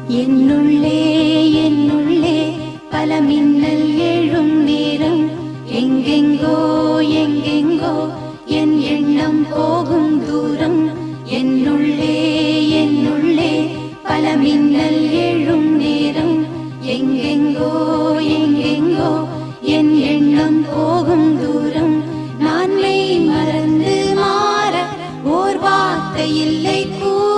என்னுள்ளே என்னுள்ளே பல மின்னல் எழும் நேரம், எங்கெங்கோ எங்கெங்கோ என் எண்ணம் போகும் தூரம். என்னுள்ளே என்னுள்ளே பல மின்னல் எழும் நேரம், எங்கெங்கோ எங்கெங்கோ என்